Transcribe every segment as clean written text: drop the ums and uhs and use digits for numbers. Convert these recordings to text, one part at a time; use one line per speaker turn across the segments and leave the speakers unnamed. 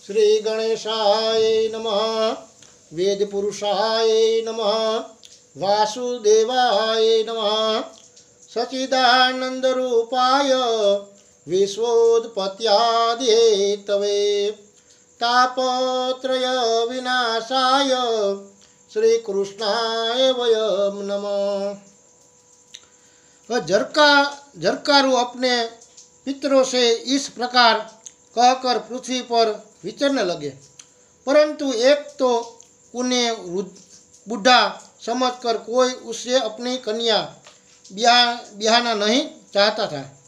श्री गणेशाय नमः। वेद पुरुषाय नमः। वासुदेवाय नमः। सच्चिदानंद रूपाय विश्वोत्पत्त्यादिहेतवे तापत्रय विनाशाय श्री कृष्णाय वयं नमः। झरकारु अपने पितरों से इस प्रकार कहकर पृथ्वी पर विचरने लगे, परंतु एक तो उन्हें बूढ़ा समझकर कोई उससे अपनी कन्या ब्याहना नहीं चाहता था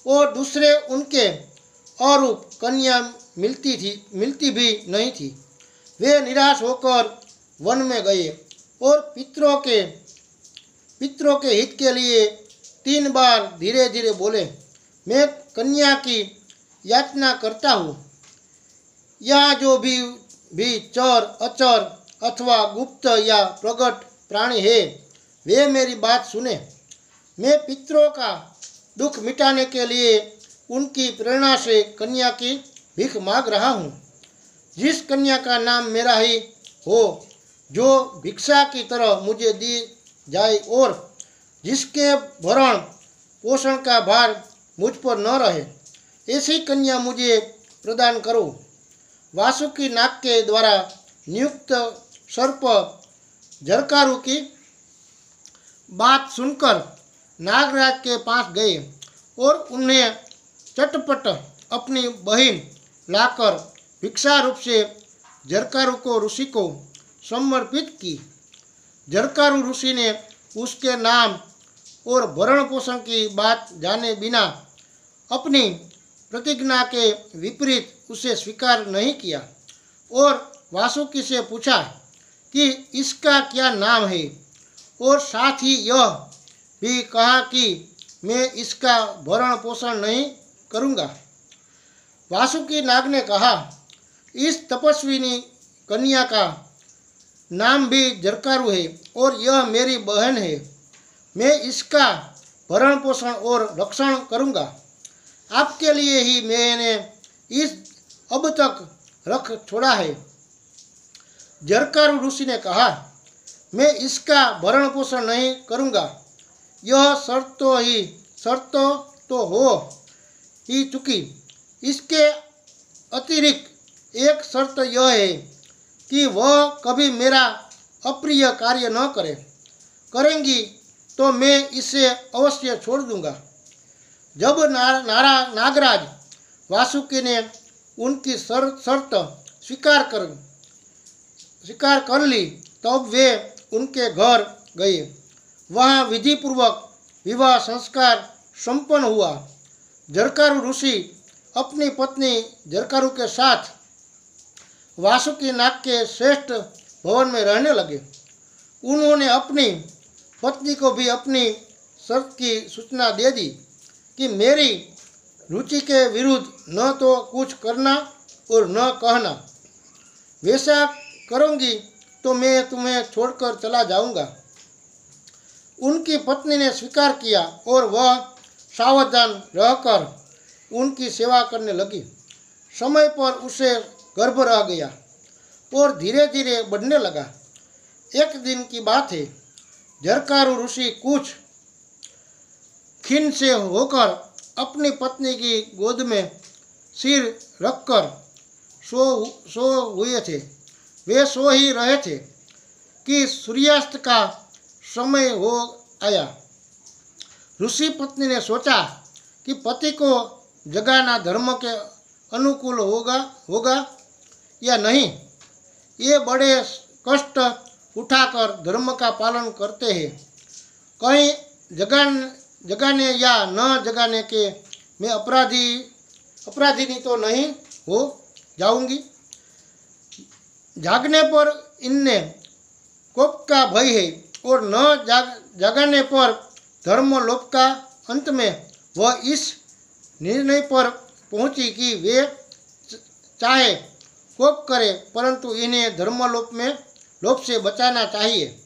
और दूसरे उनके अरूप कन्या मिलती भी नहीं थी। वे निराश होकर वन में गए और पितरों के हित के लिए 3 बार धीरे धीरे बोले, मैं कन्या की याचना करता हूँ। यहाँ जो भी चर अचर अथवा गुप्त या प्रकट प्राणी है वे मेरी बात सुने। मैं पितरों का दुख मिटाने के लिए उनकी प्रेरणा से कन्या की भीख मांग रहा हूँ। जिस कन्या का नाम मेरा ही हो, जो भिक्षा की तरह मुझे दी जाए और जिसके भरण पोषण का भार मुझ पर न रहे, ऐसी कन्या मुझे प्रदान करो। वासुकी नाग के द्वारा नियुक्त सर्प झरकारु की बात सुनकर नागराज के पास गए और उन्हें चटपट अपनी बहिन लाकर भिक्षा रूप से झरकारु को ऋषि को समर्पित की। झरकारु ऋषि ने उसके नाम और भरण पोषण की बात जाने बिना अपनी प्रतिज्ञा के विपरीत उसे स्वीकार नहीं किया और वासुकी से पूछा कि इसका क्या नाम है, और साथ ही यह भी कहा कि मैं इसका भरण पोषण नहीं करूँगा। वासुकी नाग ने कहा, इस तपस्विनी कन्या का नाम भी झरकारु है और यह मेरी बहन है। मैं इसका भरण पोषण और रक्षण करूँगा। आपके लिए ही मैंने इस अब तक रख छोड़ा है। झरकारु ऋषि ने कहा, मैं इसका भरण पोषण नहीं करूँगा। यह शर्त तो हो ही चुकी। इसके अतिरिक्त एक शर्त यह है कि वह कभी मेरा अप्रिय कार्य न करेंगी तो मैं इसे अवश्य छोड़ दूंगा। जब नागराज वासुकी ने उनकी शर्त स्वीकार कर ली, तब वे उनके घर गए। वहाँ विधिपूर्वक विवाह संस्कार संपन्न हुआ। झरकारु ऋषि अपनी पत्नी झरकारु के साथ वासुकी नाग के श्रेष्ठ भवन में रहने लगे। उन्होंने अपनी पत्नी को भी अपनी शर्त की सूचना दे दी कि मेरी रुचि के विरुद्ध न तो कुछ करना और न कहना। वैसा करूँगी तो मैं तुम्हें छोड़कर चला जाऊँगा। उनकी पत्नी ने स्वीकार किया और वह सावधान रहकर उनकी सेवा करने लगी। समय पर उसे गर्भ रह गया और धीरे धीरे बढ़ने लगा। एक दिन की बात है, झरकारु ऋषि कुछ खिन्न से होकर अपनी पत्नी की गोद में सिर रखकर सो हुए थे। वे सो ही रहे थे कि सूर्यास्त का समय हो आया। ऋषि पत्नी ने सोचा कि पति को जगाना धर्म के अनुकूल होगा या नहीं। ये बड़े कष्ट उठाकर धर्म का पालन करते हैं। कहीं जगाने या न जगाने के मैं अपराधिनी तो नहीं हो जाऊंगी। जागने पर इनने कोप का भय है और न जगाने पर धर्मलोप का। अंत में वह इस निर्णय पर पहुंची कि वे चाहे कोप करे परंतु इन्हें धर्मलोप से बचाना चाहिए।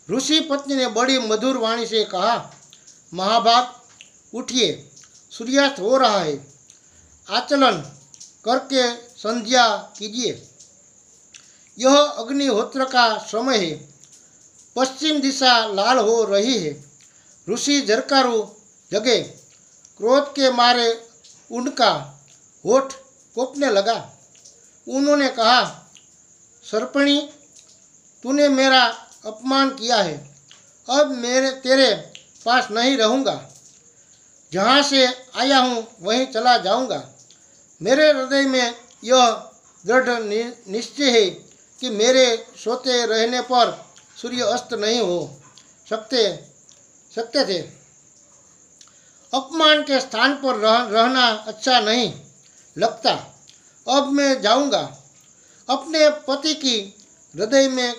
ऋषि पत्नी ने बड़ी मधुर वाणी से कहा, महाभाग उठिए, सूर्यास्त हो रहा है। आचलन करके संध्या कीजिए। यह अग्निहोत्र का समय है। पश्चिम दिशा लाल हो रही है। ऋषि झरकारू जगे। क्रोध के मारे उनका होठ कोपने लगा। उन्होंने कहा, सर्पणी, तूने मेरा अपमान किया है। अब मेरे तेरे पास नहीं रहूँगा। जहाँ से आया हूँ वहीं चला जाऊँगा। मेरे हृदय में यह दृढ़ निश्चय है कि मेरे सोते रहने पर सूर्य अस्त नहीं हो सकते थे। अपमान के स्थान पर रहना अच्छा नहीं लगता। अब मैं जाऊँगा। अपने पति की हृदय में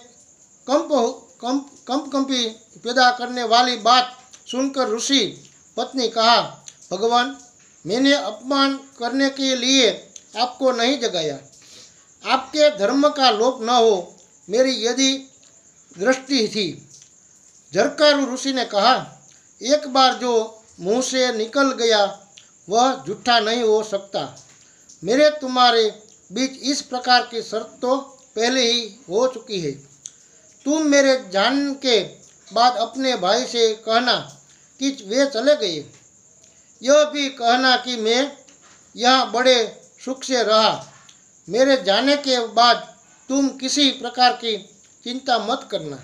कंपी पैदा करने वाली बात सुनकर ऋषि पत्नी कहा, भगवान, मैंने अपमान करने के लिए आपको नहीं जगाया। आपके धर्म का लोप न हो, मेरी यदि दृष्टि थी। झरकारू ऋषि ने कहा, एक बार जो मुंह से निकल गया वह झूठा नहीं हो सकता। मेरे तुम्हारे बीच इस प्रकार की शर्त तो पहले ही हो चुकी है। तुम मेरे जान के बाद अपने भाई से कहना कि वे चले गए। यह भी कहना कि मैं यहाँ बड़े सुख से रहा। मेरे जाने के बाद तुम किसी प्रकार की चिंता मत करना।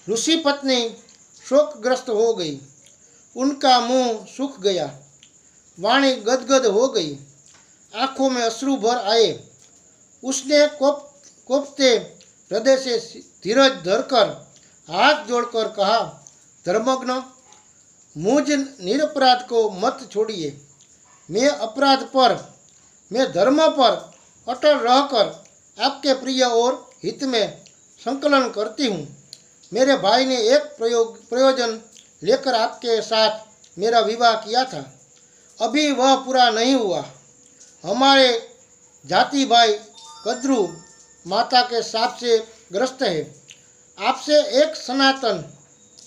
ऋषि पत्नी शोकग्रस्त हो गई। उनका मुंह सूख गया। वाणी गदगद हो गई। आंखों में अश्रु भर आए। उसने कोपते हृदय से धीरज धरकर हाथ जोड़कर कहा, धर्मज्ञ, मुझ निरपराध को मत छोड़िए। मैं धर्म पर अटल रहकर आपके प्रिय और हित में संकलन करती हूँ। मेरे भाई ने एक प्रयोजन लेकर आपके साथ मेरा विवाह किया था। अभी वह पूरा नहीं हुआ। हमारे जाति भाई कद्रू माता के शाप से ग्रस्त है। आपसे एक सनातन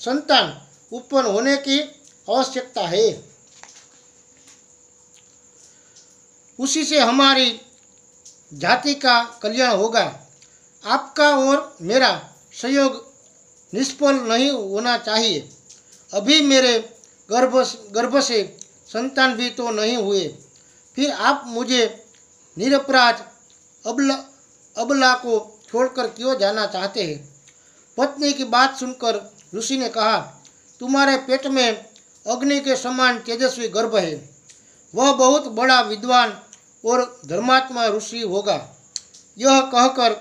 संतान उत्पन्न होने की आवश्यकता है। उसी से हमारी जाति का कल्याण होगा। आपका और मेरा सहयोग निष्फल नहीं होना चाहिए। अभी मेरे गर्भ से संतान भी तो नहीं हुए, फिर आप मुझे निरपराध अबला को छोड़कर क्यों जाना चाहते हैं? पत्नी की बात सुनकर ऋषि ने कहा, तुम्हारे पेट में अग्नि के समान तेजस्वी गर्भ है। वह बहुत बड़ा विद्वान और धर्मात्मा ऋषि होगा। यह कहकर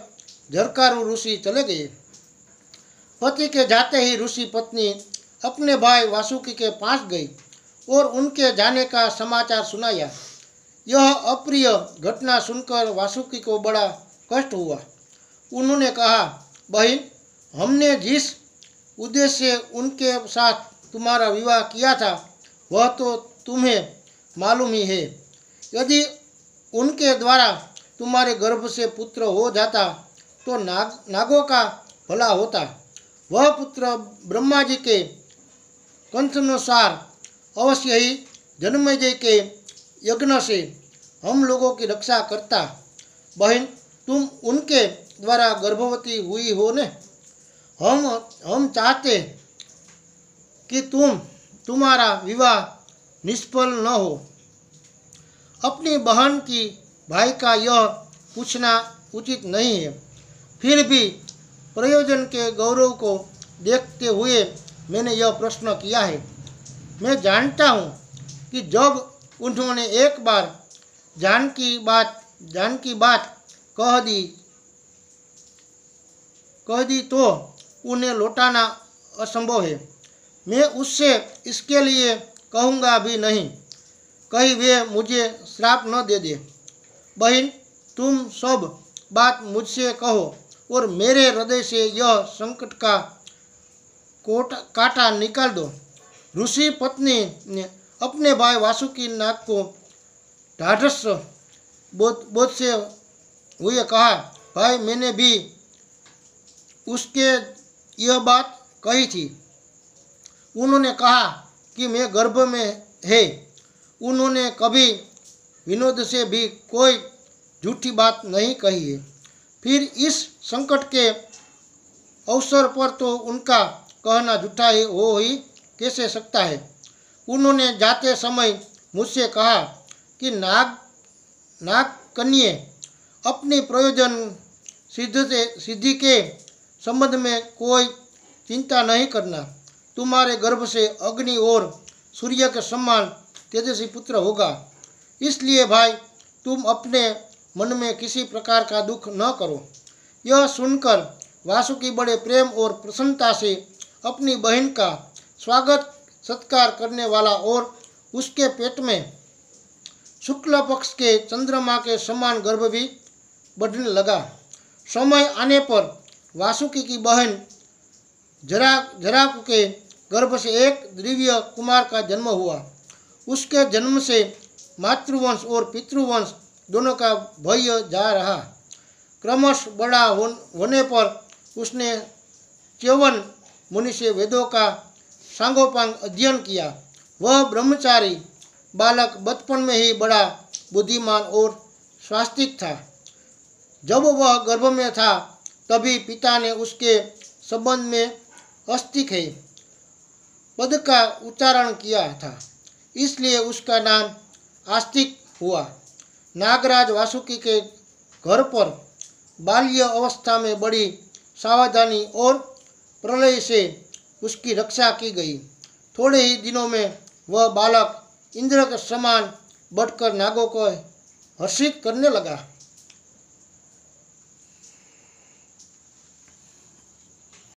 झरकारू ऋषि चले गए। पति के जाते ही ऋषि पत्नी अपने भाई वासुकी के पास गई और उनके जाने का समाचार सुनाया। यह अप्रिय घटना सुनकर वासुकी को बड़ा कष्ट हुआ। उन्होंने कहा, बहन, हमने जिस उद्देश्य से उनके साथ तुम्हारा विवाह किया था वह तो तुम्हें मालूम ही है। यदि उनके द्वारा तुम्हारे गर्भ से पुत्र हो जाता तो नागों का भला होता। वह पुत्र ब्रह्मा जी के कंठानुसार अवश्य ही जन्मेजय के यज्ञ से हम लोगों की रक्षा करता। बहन, तुम उनके द्वारा गर्भवती हुई हो ने। हम चाहते कि तुम्हारा विवाह निष्फल न हो। अपनी बहन की भाई का यह पूछना उचित नहीं है। फिर भी प्रयोजन के गौरव को देखते हुए मैंने यह प्रश्न किया है। मैं जानता हूँ कि जब उन्होंने एक बार जान की बात कह दी तो उन्हें लौटाना असंभव है। मैं उससे इसके लिए कहूँगा भी नहीं, कहीं वे मुझे श्राप न दे दे। बहन, तुम सब बात मुझसे कहो और मेरे हृदय से यह संकट का कांटा निकाल दो। ऋषि पत्नी ने अपने भाई वासुकी नाग को ढाढ़स बोध से हुए कहा, भाई, मैंने भी उसके यह बात कही थी। उन्होंने कहा कि मैं गर्भ में है। उन्होंने कभी विनोद से भी कोई झूठी बात नहीं कही है। फिर इस संकट के अवसर पर तो उनका कहना झूठा हो ही कैसे सकता है। उन्होंने जाते समय मुझसे कहा कि नाग कन्ये अपने प्रयोजन सिद्धि के संबंध में कोई चिंता नहीं करना। तुम्हारे गर्भ से अग्नि और सूर्य के समान तेजस्वी पुत्र होगा। इसलिए भाई तुम अपने मन में किसी प्रकार का दुख न करो। यह सुनकर वासुकी बड़े प्रेम और प्रसन्नता से अपनी बहन का स्वागत सत्कार करने वाला और उसके पेट में शुक्ल पक्ष के चंद्रमा के समान गर्भ भी बढ़ने लगा। समय आने पर वासुकी की बहन जराकु के गर्भ से एक दिव्य कुमार का जन्म हुआ। उसके जन्म से मातृवंश और पितृवंश दोनों का भय जा रहा। क्रमश बड़ा होने पर उसने च्यवन मुनि से वेदों का सांगोपांग अध्ययन किया। वह ब्रह्मचारी बालक बचपन में ही बड़ा बुद्धिमान और स्वास्तिक था। जब वह गर्भ में था तभी पिता ने उसके संबंध में अस्तिक है पद का उच्चारण किया था, इसलिए उसका नाम आस्तिक हुआ। नागराज वासुकी के घर पर बाल्य अवस्था में बड़ी सावधानी और प्रलय से उसकी रक्षा की गई। थोड़े ही दिनों में वह बालक इंद्र के समान बढ़कर नागों को हर्षित करने लगा।